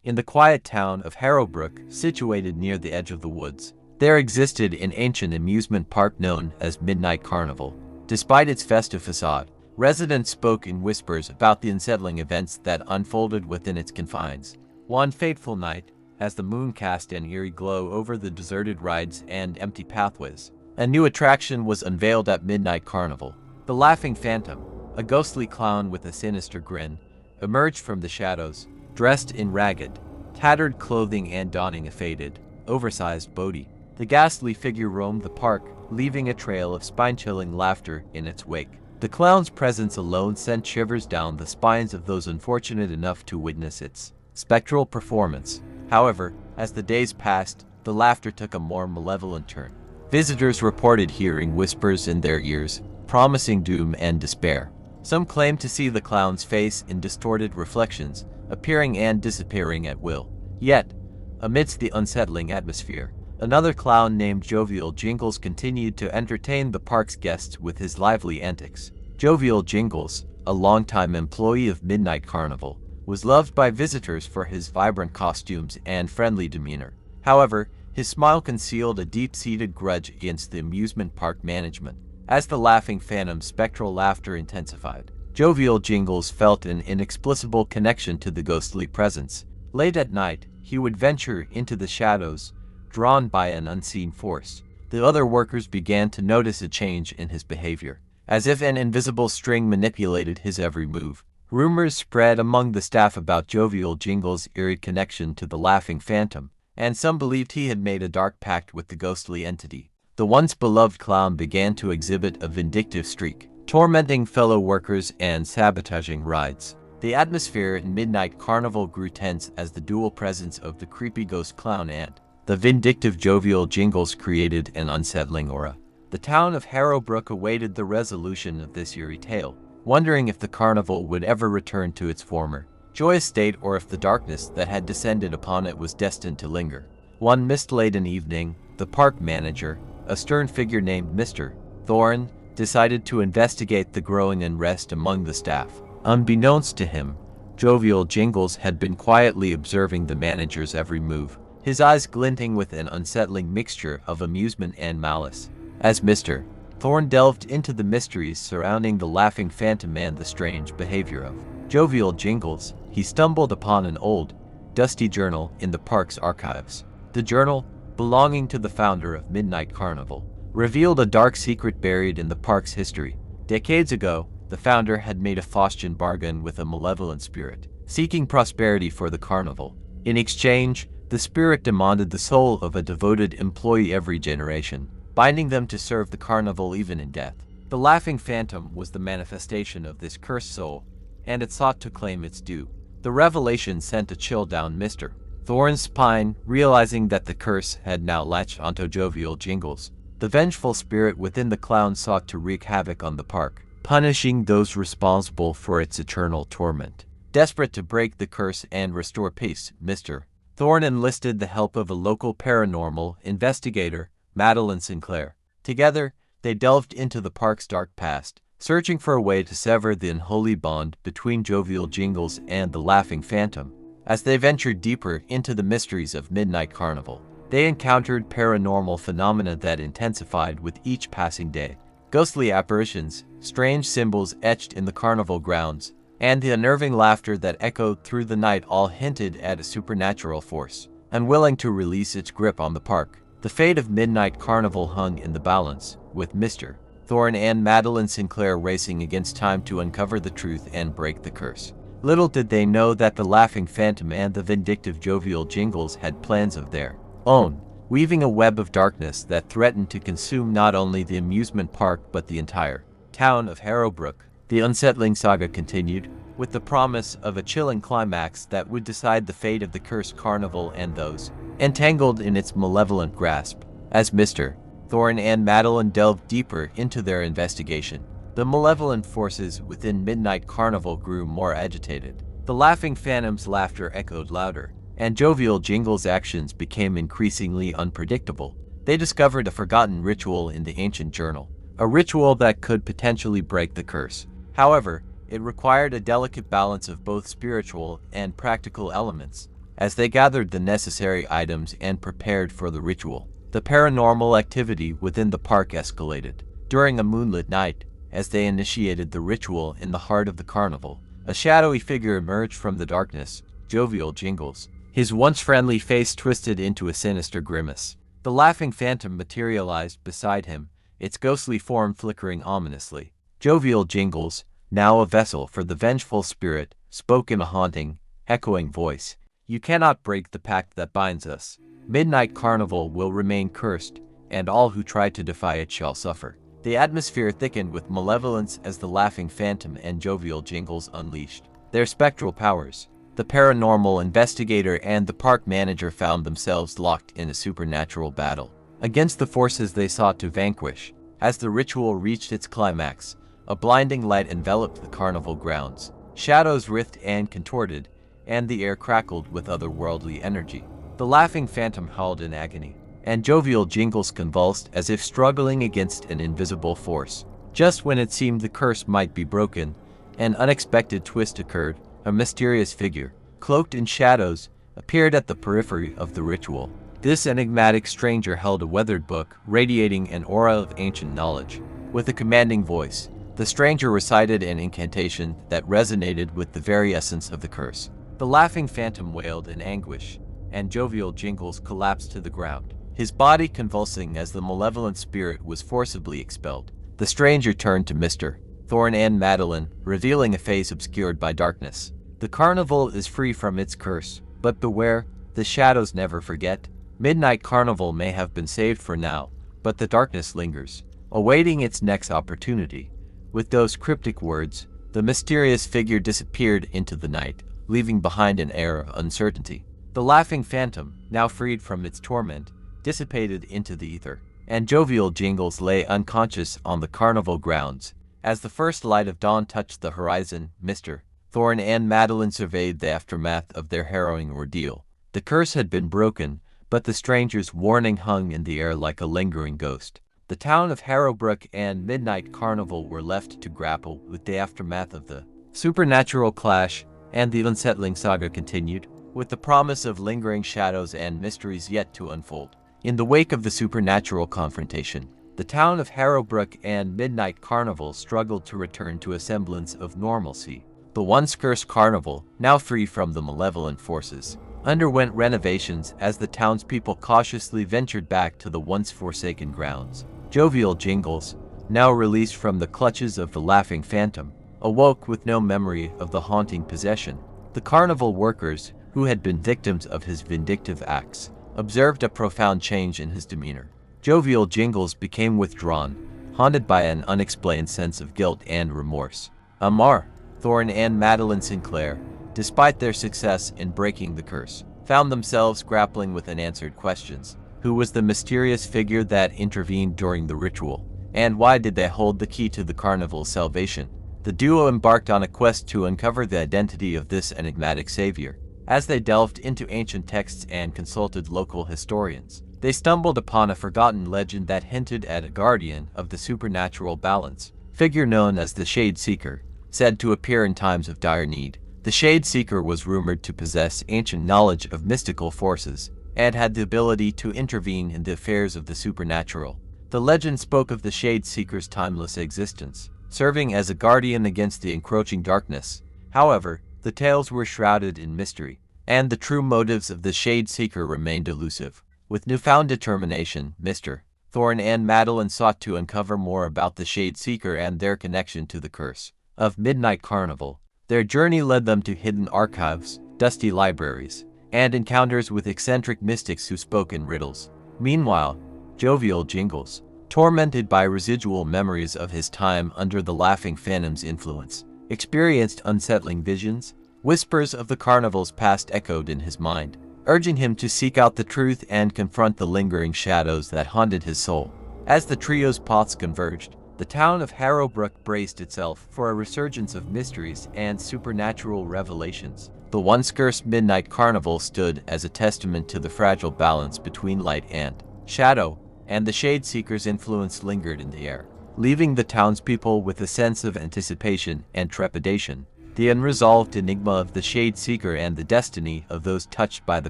In the quiet town of Harrowbrook, situated near the edge of the woods, there existed an ancient amusement park known as Midnight Carnival. Despite its festive facade, residents spoke in whispers about the unsettling events that unfolded within its confines. One fateful night, as the moon cast an eerie glow over the deserted rides and empty pathways, a new attraction was unveiled at Midnight Carnival. The Laughing Phantom, a ghostly clown with a sinister grin, emerged from the shadows, dressed in ragged, tattered clothing and donning a faded, oversized body. The ghastly figure roamed the park, leaving a trail of spine-chilling laughter in its wake. The clown's presence alone sent shivers down the spines of those unfortunate enough to witness its spectral performance. However, as the days passed, the laughter took a more malevolent turn. Visitors reported hearing whispers in their ears, promising doom and despair. Some claimed to see the clown's face in distorted reflections, appearing and disappearing at will. Yet, amidst the unsettling atmosphere, another clown named Jovial Jingles continued to entertain the park's guests with his lively antics. Jovial Jingles, a longtime employee of Midnight Carnival, was loved by visitors for his vibrant costumes and friendly demeanor. However, his smile concealed a deep-seated grudge against the amusement park management. As the Laughing Phantom's spectral laughter intensified, Jovial Jingles felt an inexplicable connection to the ghostly presence. Late at night, he would venture into the shadows, drawn by an unseen force. The other workers began to notice a change in his behavior, as if an invisible string manipulated his every move. Rumors spread among the staff about Jovial Jingles' eerie connection to the Laughing Phantom, and some believed he had made a dark pact with the ghostly entity. The once beloved clown began to exhibit a vindictive streak, tormenting fellow workers and sabotaging rides. The atmosphere in Midnight Carnival grew tense as the dual presence of the creepy ghost clown and the vindictive Jovial Jingles created an unsettling aura. The town of Harrowbrook awaited the resolution of this eerie tale, wondering if the carnival would ever return to its former joyous state or if the darkness that had descended upon it was destined to linger. One mist-laden evening, the park manager, a stern figure named Mr. Thorne, decided to investigate the growing unrest among the staff. Unbeknownst to him, Jovial Jingles had been quietly observing the manager's every move, his eyes glinting with an unsettling mixture of amusement and malice. As Mr. Thorne delved into the mysteries surrounding the Laughing Phantom and the strange behavior of Jovial Jingles, he stumbled upon an old, dusty journal in the park's archives. The journal, belonging to the founder of Midnight Carnival, revealed a dark secret buried in the park's history. Decades ago, the founder had made a Faustian bargain with a malevolent spirit, seeking prosperity for the carnival. In exchange, the spirit demanded the soul of a devoted employee every generation, binding them to serve the carnival even in death. The Laughing Phantom was the manifestation of this cursed soul, and it sought to claim its due. The revelation sent a chill down Mr. Thorne's spine, realizing that the curse had now latched onto Jovial Jingles. The vengeful spirit within the clown sought to wreak havoc on the park, punishing those responsible for its eternal torment. Desperate to break the curse and restore peace, Mr. Thorne enlisted the help of a local paranormal investigator, Madeline Sinclair. Together, they delved into the park's dark past, searching for a way to sever the unholy bond between Jovial Jingles and the Laughing Phantom. As they ventured deeper into the mysteries of Midnight Carnival, they encountered paranormal phenomena that intensified with each passing day. Ghostly apparitions, strange symbols etched in the carnival grounds, and the unnerving laughter that echoed through the night all hinted at a supernatural force, unwilling to release its grip on the park. The fate of Midnight Carnival hung in the balance, with Mr. Thorne and Madeline Sinclair racing against time to uncover the truth and break the curse. Little did they know that the Laughing Phantom and the vindictive Jovial Jingles had plans of their own, weaving a web of darkness that threatened to consume not only the amusement park but the entire town of Harrowbrook. The unsettling saga continued, with the promise of a chilling climax that would decide the fate of the cursed carnival and those entangled in its malevolent grasp. As Mr. Thorne and Madeline delved deeper into their investigation, the malevolent forces within Midnight Carnival grew more agitated. The Laughing Phantom's laughter echoed louder, and Jovial Jingles' actions became increasingly unpredictable. They discovered a forgotten ritual in the ancient journal, a ritual that could potentially break the curse. However, it required a delicate balance of both spiritual and practical elements. as they gathered the necessary items and prepared for the ritual. The paranormal activity within the park escalated. During a moonlit night, as they initiated the ritual in the heart of the carnival, a shadowy figure emerged from the darkness, Jovial Jingles, his once friendly face twisted into a sinister grimace. The laughing phantom materialized beside him, its ghostly form flickering ominously. Jovial Jingles, now a vessel for the vengeful spirit, spoke in a haunting, echoing voice. "You cannot break the pact that binds us. Midnight Carnival will remain cursed, and all who try to defy it shall suffer." The atmosphere thickened with malevolence as the laughing phantom and Jovial Jingles unleashed their spectral powers. The paranormal investigator and the park manager found themselves locked in a supernatural battle against the forces they sought to vanquish. As the ritual reached its climax, a blinding light enveloped the carnival grounds. Shadows writhed and contorted, and the air crackled with otherworldly energy. The laughing phantom howled in agony, and Jovial Jingles convulsed as if struggling against an invisible force. Just when it seemed the curse might be broken, an unexpected twist occurred. A mysterious figure, cloaked in shadows, appeared at the periphery of the ritual. This enigmatic stranger held a weathered book, radiating an aura of ancient knowledge. With a commanding voice, the stranger recited an incantation that resonated with the very essence of the curse. The laughing phantom wailed in anguish, and Jovial Jingles collapsed to the ground, his body convulsing as the malevolent spirit was forcibly expelled. The stranger turned to Mr. Thorn and Madeline, revealing a face obscured by darkness. "The carnival is free from its curse, but beware, the shadows never forget. Midnight Carnival may have been saved for now, but the darkness lingers, awaiting its next opportunity." With those cryptic words, the mysterious figure disappeared into the night, leaving behind an air of uncertainty. The laughing phantom, now freed from its torment, dissipated into the ether, and Jovial Jingles lay unconscious on the carnival grounds. As the first light of dawn touched the horizon, Mr. Thorn and Madeline surveyed the aftermath of their harrowing ordeal. The curse had been broken, but the stranger's warning hung in the air like a lingering ghost. The town of Harrowbrook and Midnight Carnival were left to grapple with the aftermath of the supernatural clash, and the unsettling saga continued, with the promise of lingering shadows and mysteries yet to unfold. In the wake of the supernatural confrontation, the town of Harrowbrook and Midnight Carnival struggled to return to a semblance of normalcy. The once cursed carnival, now free from the malevolent forces, underwent renovations as the townspeople cautiously ventured back to the once forsaken grounds. Jovial Jingles, now released from the clutches of the laughing phantom, awoke with no memory of the haunting possession. The carnival workers, who had been victims of his vindictive acts, observed a profound change in his demeanor. Jovial Jingles became withdrawn, haunted by an unexplained sense of guilt and remorse. Amar, Thorn and Madeline Sinclair, despite their success in breaking the curse, found themselves grappling with unanswered questions. Who was the mysterious figure that intervened during the ritual? And why did they hold the key to the carnival's salvation? The duo embarked on a quest to uncover the identity of this enigmatic savior. As they delved into ancient texts and consulted local historians, they stumbled upon a forgotten legend that hinted at a guardian of the supernatural balance, figure known as the Shade Seeker, said to appear in times of dire need. The Shade Seeker was rumored to possess ancient knowledge of mystical forces, and had the ability to intervene in the affairs of the supernatural. The legend spoke of the Shade Seeker's timeless existence, serving as a guardian against the encroaching darkness. However, the tales were shrouded in mystery, and the true motives of the Shade Seeker remained elusive. With newfound determination, Mr. Thorn and Madeline sought to uncover more about the Shade Seeker and their connection to the curse of Midnight Carnival. Their journey led them to hidden archives, dusty libraries, and encounters with eccentric mystics who spoke in riddles. Meanwhile, Jovial Jingles, tormented by residual memories of his time under the laughing phantom's influence, experienced unsettling visions. Whispers of the carnival's past echoed in his mind, urging him to seek out the truth and confront the lingering shadows that haunted his soul. As the trio's paths converged, the town of Harrowbrook braced itself for a resurgence of mysteries and supernatural revelations. The once cursed Midnight Carnival stood as a testament to the fragile balance between light and shadow, and the Shade Seeker's influence lingered in the air, leaving the townspeople with a sense of anticipation and trepidation. the unresolved enigma of the Shade Seeker and the destiny of those touched by the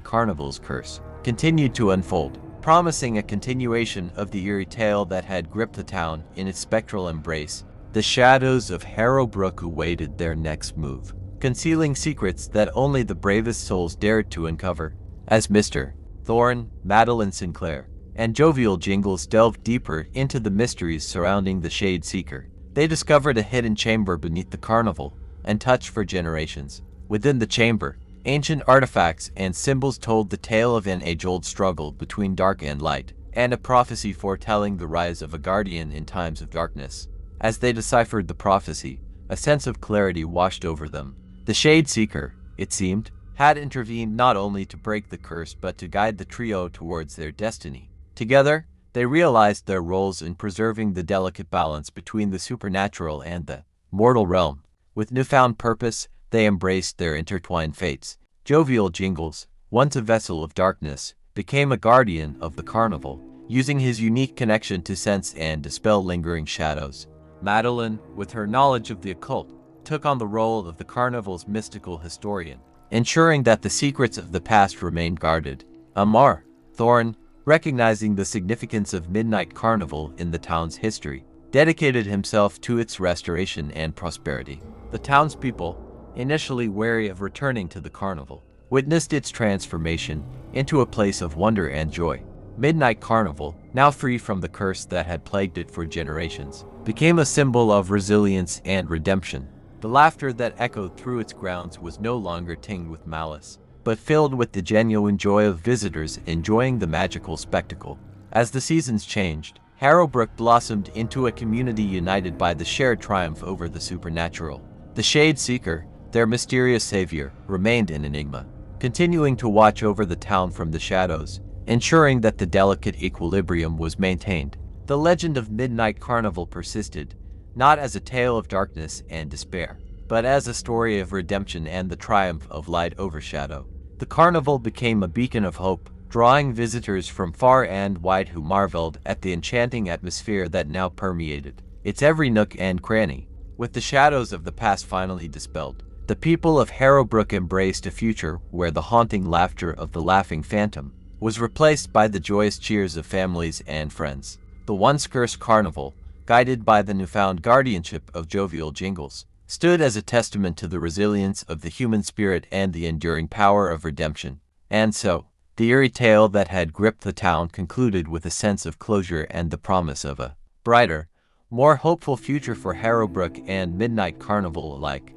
carnival's curse continued to unfold, promising a continuation of the eerie tale that had gripped the town in its spectral embrace. The shadows of Harrowbrook awaited their next move, concealing secrets that only the bravest souls dared to uncover. As Mr. Thorne, Madeline Sinclair, and Jovial Jingles delved deeper into the mysteries surrounding the Shade Seeker, they discovered a hidden chamber beneath the carnival, untouched for generations. Within the chamber, ancient artifacts and symbols told the tale of an age-old struggle between dark and light, and a prophecy foretelling the rise of a guardian in times of darkness. As they deciphered the prophecy, a sense of clarity washed over them. The Shade Seeker, it seemed, had intervened not only to break the curse but to guide the trio towards their destiny. Together, they realized their roles in preserving the delicate balance between the supernatural and the mortal realm. With newfound purpose, they embraced their intertwined fates. Jovial Jingles, once a vessel of darkness, became a guardian of the carnival, using his unique connection to sense and dispel lingering shadows. Madeline, with her knowledge of the occult, took on the role of the carnival's mystical historian, ensuring that the secrets of the past remained guarded. Amar Thorne, recognizing the significance of Midnight Carnival in the town's history, dedicated himself to its restoration and prosperity. The townspeople, initially wary of returning to the carnival, witnessed its transformation into a place of wonder and joy. Midnight Carnival, now free from the curse that had plagued it for generations, became a symbol of resilience and redemption. The laughter that echoed through its grounds was no longer tinged with malice, but filled with the genuine joy of visitors enjoying the magical spectacle. As the seasons changed, Harrowbrook blossomed into a community united by the shared triumph over the supernatural. The Shade Seeker, their mysterious savior, remained an enigma, continuing to watch over the town from the shadows, ensuring that the delicate equilibrium was maintained. The legend of Midnight Carnival persisted, not as a tale of darkness and despair, but as a story of redemption and the triumph of light over shadow. The carnival became a beacon of hope, drawing visitors from far and wide who marveled at the enchanting atmosphere that now permeated its every nook and cranny. With the shadows of the past finally dispelled, the people of Harrowbrook embraced a future where the haunting laughter of the laughing phantom was replaced by the joyous cheers of families and friends. The once cursed carnival, guided by the newfound guardianship of Jovial Jingles, stood as a testament to the resilience of the human spirit and the enduring power of redemption. And so, the eerie tale that had gripped the town concluded with a sense of closure and the promise of a brighter, more hopeful future for Harrowbrook and Midnight Carnival alike.